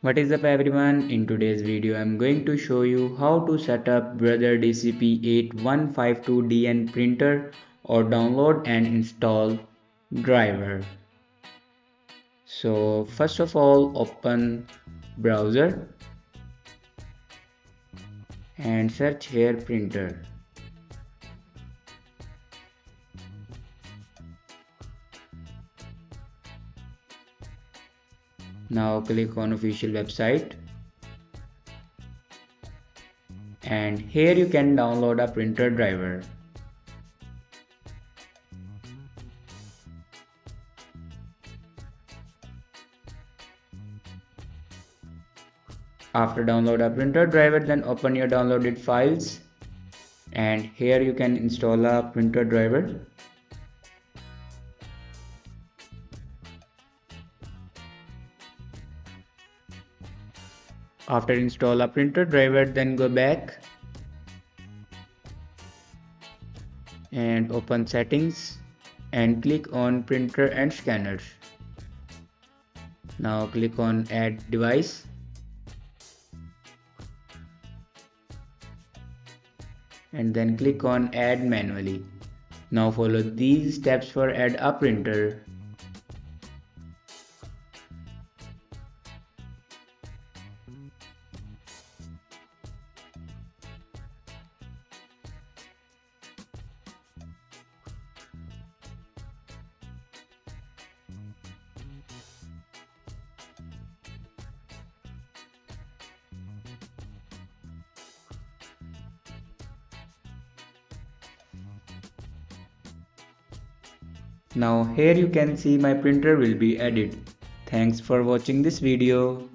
What is up everyone, in today's video I am going to show you how to set up Brother DCP 8152DN printer or download and install driver. So first of all, open browser and search here printer. Now click on official website and here you can download a printer driver. After download a printer driver, then open your downloaded files and here you can install a printer driver. After install a printer driver, then go back and open settings and click on printer and scanners. Now click on add device and then click on add manually. Now follow these steps for add a printer. Now here you can see my printer will be added. Thanks for watching this video.